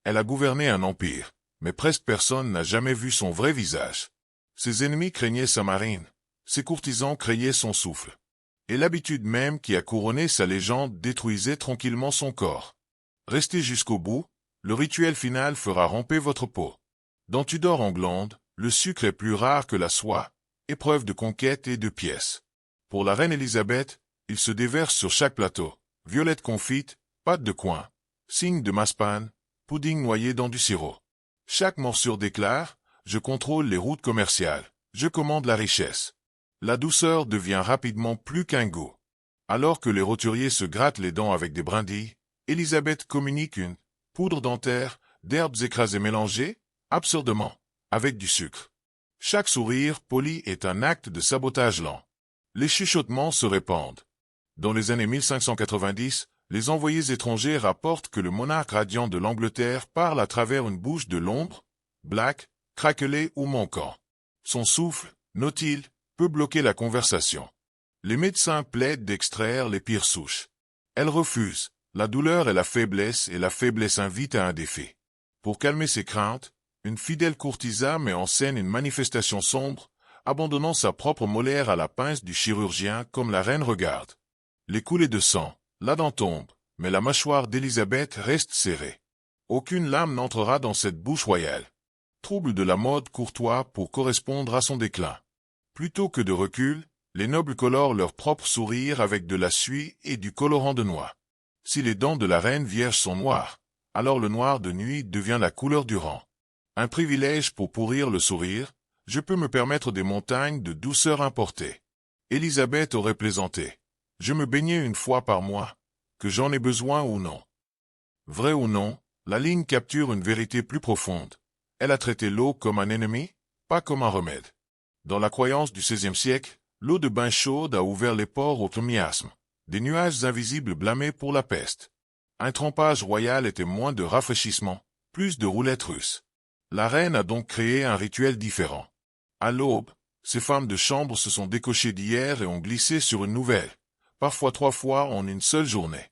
Elle a gouverné un empire, mais presque personne n'a jamais vu son vrai visage. Ses ennemis craignaient sa marine, ses courtisans craignaient son souffle. Et l'habitude même qui a couronné sa légende détruisait tranquillement son corps. Restez jusqu'au bout, le rituel final fera ramper votre peau. Dans Tudor England, le sucre est plus rare que la soie, épreuve de conquête et de pièces. Pour la reine Élisabeth, il se déverse sur chaque plateau. Violettes confites, pâte de coin, cygne de massepain, pudding noyé dans du sirop. Chaque morsure déclare, je contrôle les routes commerciales, je commande la richesse. La douceur devient rapidement plus qu'un goût. Alors que les roturiers se grattent les dents avec des brindilles, Élisabeth communique une poudre dentaire d'herbes écrasées mélangées, absurdement, avec du sucre. Chaque sourire poli est un acte de sabotage lent. Les chuchotements se répandent. Dans les années 1590, les envoyés étrangers rapportent que le monarque radiant de l'Angleterre parle à travers une bouche de Londres, black, craquelée ou manquant. Son souffle, nautile, peut bloquer la conversation. Les médecins plaident d'extraire les pires souches. Elle refuse. La douleur est la faiblesse et la faiblesse invite à un défi. Pour calmer ses craintes, une fidèle courtisane met en scène une manifestation sombre, abandonnant sa propre molaire à la pince du chirurgien comme la reine regarde. Les coulées de sang, la dent tombe, mais la mâchoire d'Élisabeth reste serrée. Aucune lame n'entrera dans cette bouche royale. Trouble de la mode courtois pour correspondre à son déclin. Plutôt que de recul, les nobles colorent leur propre sourire avec de la suie et du colorant de noix. Si les dents de la reine vierge sont noires, alors le noir de nuit devient la couleur du rang. Un privilège pour pourrir le sourire, je peux me permettre des montagnes de douceur importées. Élisabeth aurait plaisanté. Je me baignais une fois par mois, que j'en ai besoin ou non. Vrai ou non, la ligne capture une vérité plus profonde. Elle a traité l'eau comme un ennemi, pas comme un remède. Dans la croyance du XVIe siècle, l'eau de bain chaude a ouvert les ports au miasme. Des nuages invisibles blâmés pour la peste. Un trempage royal était moins de rafraîchissement, plus de roulettes russes. La reine a donc créé un rituel différent. À l'aube, ces femmes de chambre se sont décochées d'hier et ont glissé sur une nouvelle, parfois 3 fois en une seule journée.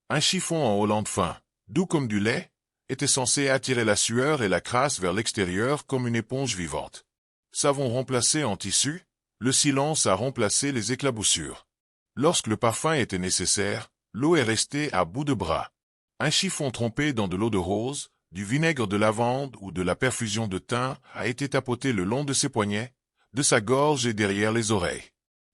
Un chiffon en Hollande fin, doux comme du lait, était censé attirer la sueur et la crasse vers l'extérieur comme une éponge vivante. Savon remplacé en tissu, le silence a remplacé les éclaboussures. Lorsque le parfum était nécessaire, l'eau est restée à bout de bras. Un chiffon trempé dans de l'eau de rose, du vinaigre de lavande ou de la perfusion de thym a été tapoté le long de ses poignets, de sa gorge et derrière les oreilles.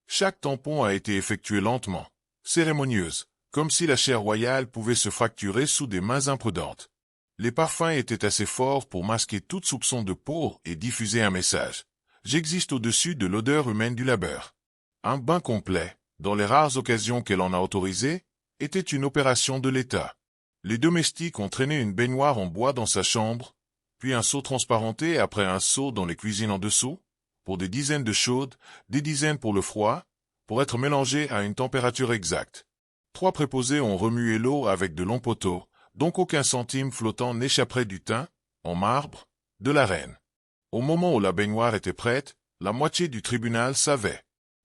Chaque tampon a été effectué lentement, cérémonieuse, comme si la chair royale pouvait se fracturer sous des mains imprudentes. Les parfums étaient assez forts pour masquer toute soupçon de peau et diffuser un message. J'existe au-dessus de l'odeur humaine du labeur. Un bain complet, dans les rares occasions qu'elle en a autorisé, était une opération de l'État. Les domestiques ont traîné une baignoire en bois dans sa chambre, puis un seau transparenté après un seau dans les cuisines en dessous, pour des dizaines de chaudes, des dizaines pour le froid, pour être mélangés à une température exacte. 3 préposés ont remué l'eau avec de longs poteaux, donc aucun centime flottant n'échapperait du teint, en marbre, de la reine. Au moment où la baignoire était prête, la moitié du tribunal savait.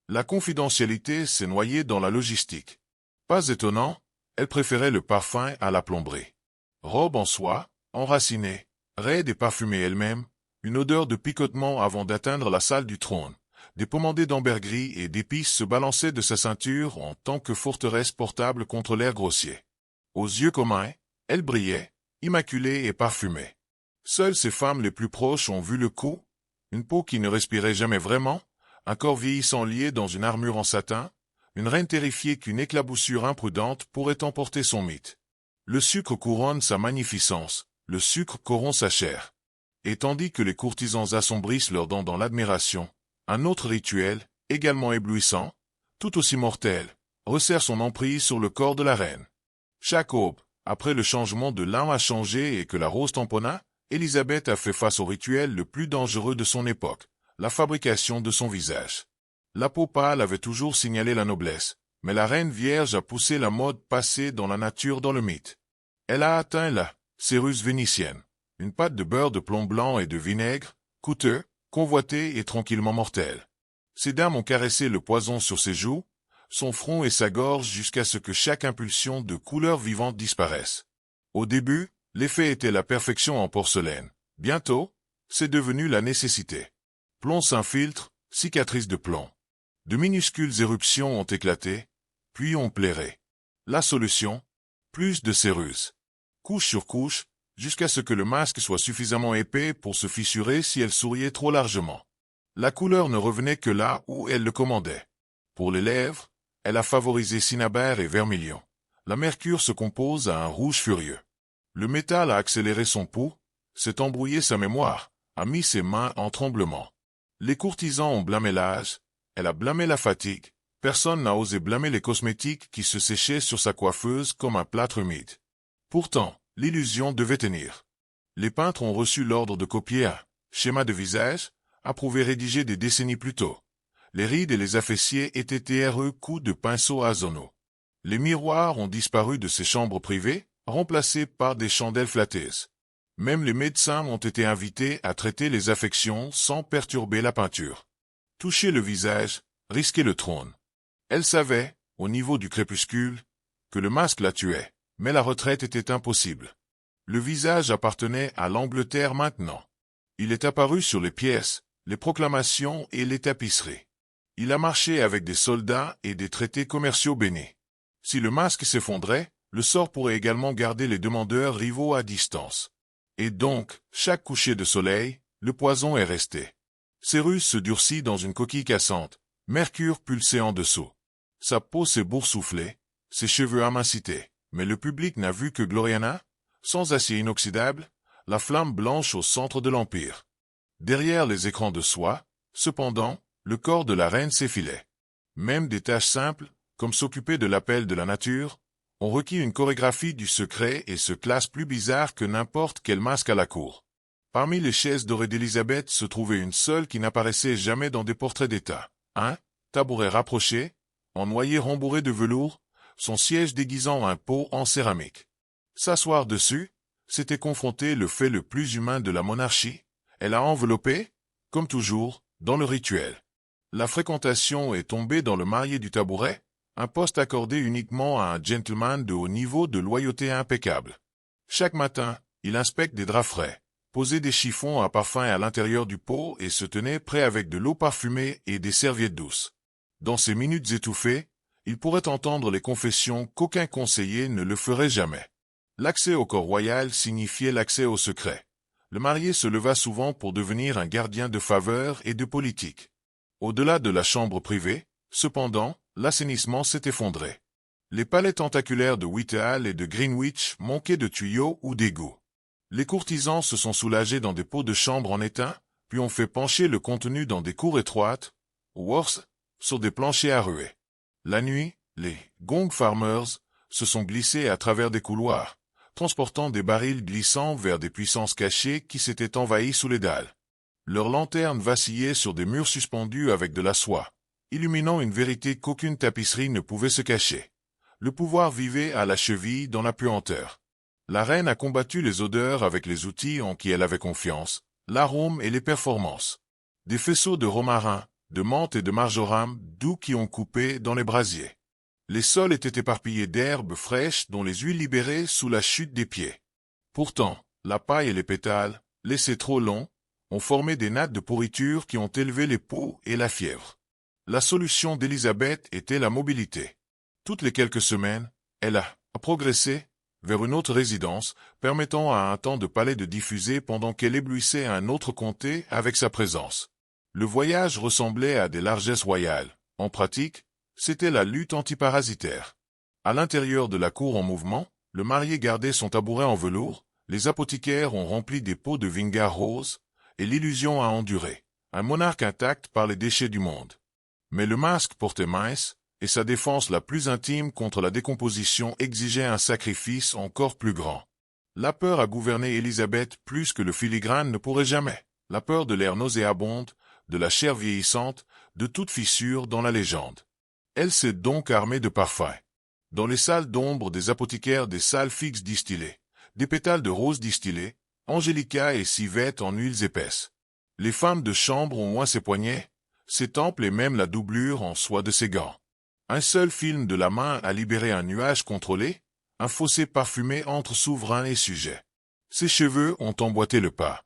La confidentialité s'est noyée dans la logistique. Pas étonnant, elle préférait le parfum à la plomberie. Robe en soie, enracinée, raide et parfumée elle-même, une odeur de picotement avant d'atteindre la salle du trône. Des pommandés d'ambergris et d'épices se balançaient de sa ceinture en tant que forteresse portable contre l'air grossier. Aux yeux communs, elle brillait, immaculée et parfumée. Seules ses femmes les plus proches ont vu le coup, une peau qui ne respirait jamais vraiment, un corps vieillissant lié dans une armure en satin, une reine terrifiée qu'une éclaboussure imprudente pourrait emporter son mythe. Le sucre couronne sa magnificence, le sucre corrompt sa chair. Et tandis que les courtisans assombrissent leurs dents dans l'admiration, un autre rituel, également éblouissant, tout aussi mortel, resserre son emprise sur le corps de la reine. Chaque aube, après le changement de l'âme a changé et que la rose tamponna, Élisabeth a fait face au rituel le plus dangereux de son époque, la fabrication de son visage. La peau pâle avait toujours signalé la noblesse, mais la reine vierge a poussé la mode passée dans la nature dans le mythe. Elle a atteint la céruse vénitienne, une pâte de beurre de plomb blanc et de vinaigre, coûteux, convoité et tranquillement mortel. Ces dames ont caressé le poison sur ses joues, son front et sa gorge jusqu'à ce que chaque impulsion de couleur vivante disparaisse. Au début, L'effet était la perfection en porcelaine. Bientôt, c'est devenu la nécessité. Plomb s'infiltre, cicatrice de plomb. De minuscules éruptions ont éclaté, puis ont plairé. La solution? Plus de céruse. Couche sur couche, jusqu'à ce que le masque soit suffisamment épais pour se fissurer si elle souriait trop largement. La couleur ne revenait que là où elle le commandait. Pour les lèvres, elle a favorisé cinnabar et vermilion. La mercure se compose à un rouge furieux. Le métal a accéléré son pouls, s'est embrouillé sa mémoire, a mis ses mains en tremblement. Les courtisans ont blâmé l'âge, elle a blâmé la fatigue, personne n'a osé blâmer les cosmétiques qui se séchaient sur sa coiffeuse comme un plâtre humide. Pourtant, l'illusion devait tenir. Les peintres ont reçu l'ordre de copier un schéma de visage, approuvé rédigé des décennies plus tôt. Les rides et les affaiciers étaient TRE coups de pinceau à Zono. Les miroirs ont disparu de ces chambres privées, remplacés par des chandelles flatteuses. Même les médecins ont été invités à traiter les affections sans perturber la peinture. Toucher le visage, risquer le trône. Elle savait, au niveau du crépuscule, que le masque la tuait, mais la retraite était impossible. Le visage appartenait à l'Angleterre maintenant. Il est apparu sur les pièces, les proclamations et les tapisseries. Il a marché avec des soldats et des traités commerciaux bénis. Si le masque s'effondrait, le sort pourrait également garder les demandeurs rivaux à distance. Et donc, chaque coucher de soleil, le poison est resté. Cérus se durcit dans une coquille cassante, mercure pulsait en dessous. Sa peau s'est boursouflée, ses cheveux amincités, mais le public n'a vu que Gloriana, sans acier inoxydable, la flamme blanche au centre de l'Empire. Derrière les écrans de soie, cependant, le corps de la reine s'effilait. Même des tâches simples, comme s'occuper de l'appel de la nature, ont requis une chorégraphie du secret et se classent plus bizarre que n'importe quel masque à la cour. Parmi les chaises dorées d'Élisabeth se trouvait une seule qui n'apparaissait jamais dans des portraits d'État. Un tabouret rapproché, en noyer rembourré de velours, son siège déguisant un pot en céramique. S'asseoir dessus, c'était confronter le fait le plus humain de la monarchie. Elle a enveloppé, comme toujours, dans le rituel. La fréquentation est tombée dans le marié du tabouret, un poste accordé uniquement à un gentleman de haut niveau de loyauté impeccable. Chaque matin, il inspecte des draps frais, posait des chiffons à parfum à l'intérieur du pot et se tenait prêt avec de l'eau parfumée et des serviettes douces. Dans ces minutes étouffées, il pourrait entendre les confessions qu'aucun conseiller ne le ferait jamais. L'accès au corps royal signifiait l'accès au secret. Le marié se leva souvent pour devenir un gardien de faveur et de politique. Au-delà de la chambre privée, cependant, l'assainissement s'est effondré. Les palais tentaculaires de Whitehall et de Greenwich manquaient de tuyaux ou d'égouts. Les courtisans se sont soulagés dans des pots de chambre en étain, puis ont fait pencher le contenu dans des cours étroites, ou worse, sur des planchers à ruée. La nuit, les gong farmers se sont glissés à travers des couloirs, transportant des barils glissants vers des puissances cachées qui s'étaient envahies sous les dalles. Leurs lanternes vacillaient sur des murs suspendus avec de la soie, illuminant une vérité qu'aucune tapisserie ne pouvait se cacher. Le pouvoir vivait à la cheville dans la puanteur. La reine a combattu les odeurs avec les outils en qui elle avait confiance, l'arôme et les performances. Des faisceaux de romarin, de menthe et de marjoram doux qui ont coupé dans les brasiers. Les sols étaient éparpillés d'herbes fraîches dont les huiles libérées sous la chute des pieds. Pourtant, la paille et les pétales, laissés trop longs, ont formé des nattes de pourriture qui ont élevé les poux et la fièvre. La solution d'Élisabeth était la mobilité. Toutes les quelques semaines, elle a progressé vers une autre résidence, permettant à un temps de palais de diffuser pendant qu'elle éblouissait un autre comté avec sa présence. Le voyage ressemblait à des largesses royales. En pratique, c'était la lutte antiparasitaire. À l'intérieur de la cour en mouvement, le marié gardait son tabouret en velours, les apothicaires ont rempli des pots de vinegar rose, et l'illusion a enduré, un monarque intact par les déchets du monde. Mais le masque portait mince, et sa défense la plus intime contre la décomposition exigeait un sacrifice encore plus grand. La peur a gouverné Élisabeth plus que le filigrane ne pourrait jamais. La peur de l'air nauséabonde, de la chair vieillissante, de toute fissure dans la légende. Elle s'est donc armée de parfums. Dans les salles d'ombre des apothicaires, des salles fixes distillées, des pétales de rose distillés, angélica et civette en huiles épaisses. Les femmes de chambre ont moins ses poignets, ses tempes et même la doublure en soie de ses gants. Un seul film de la main a libéré un nuage contrôlé, un fossé parfumé entre souverain et sujet. Ses cheveux ont emboîté le pas.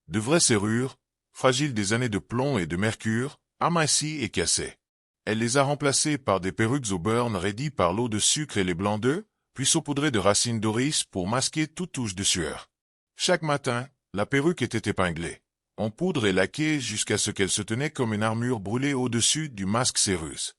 De vraies serrures, fragiles des années de plomb et de mercure, amincies et cassées. Elle les a remplacées par des perruques au beurre raidies par l'eau de sucre et les blancs d'œufs, puis saupoudrées de racines d'oryx pour masquer toute touche de sueur. Chaque matin, la perruque était épinglée, en poudre et laquée jusqu'à ce qu'elle se tenait comme une armure brûlée au-dessus du masque Cérus.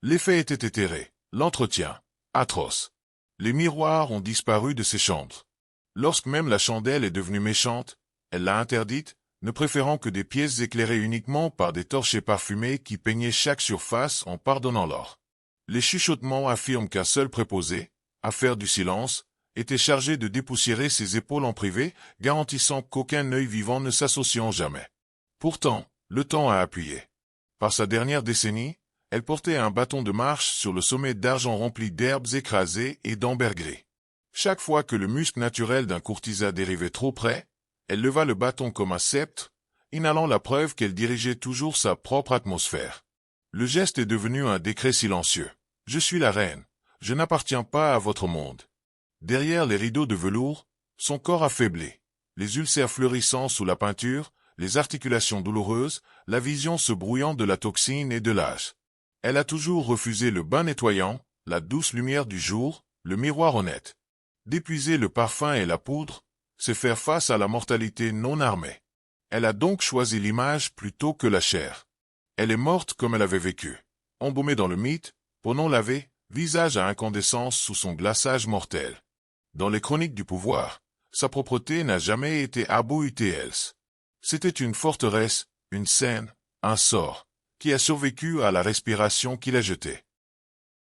L'effet était éthéré, l'entretien, atroce. Les miroirs ont disparu de ses chambres. Lorsque même la chandelle est devenue méchante, elle l'a interdite, ne préférant que des pièces éclairées uniquement par des torchets parfumés qui peignaient chaque surface en pardonnant l'or. Les chuchotements affirment qu'un seul préposé, à faire du silence, était chargé de dépoussiérer ses épaules en privé, garantissant qu'aucun œil vivant ne s'associant jamais. Pourtant, le temps a appuyé. Par sa dernière décennie, elle portait un bâton de marche sur le sommet d'argent rempli d'herbes écrasées et d'ambergris. Chaque fois que le muscle naturel d'un courtisan dérivait trop près, elle leva le bâton comme un sceptre, inhalant la preuve qu'elle dirigeait toujours sa propre atmosphère. Le geste est devenu un décret silencieux. Je suis la reine. Je n'appartiens pas à votre monde. Derrière les rideaux de velours, son corps affaibli, les ulcères fleurissant sous la peinture, les articulations douloureuses, la vision se brouillant de la toxine et de l'âge. Elle a toujours refusé le bain nettoyant, la douce lumière du jour, le miroir honnête. D'épuiser le parfum et la poudre, c'est faire face à la mortalité non armée. Elle a donc choisi l'image plutôt que la chair. Elle est morte comme elle avait vécu, embaumée dans le mythe, peau non lavée, visage à incandescence sous son glaçage mortel. Dans les chroniques du pouvoir, sa propreté n'a jamais été Abu Uthels. C'était une forteresse, une scène, un sort, qui a survécu à la respiration qui l'a jetée.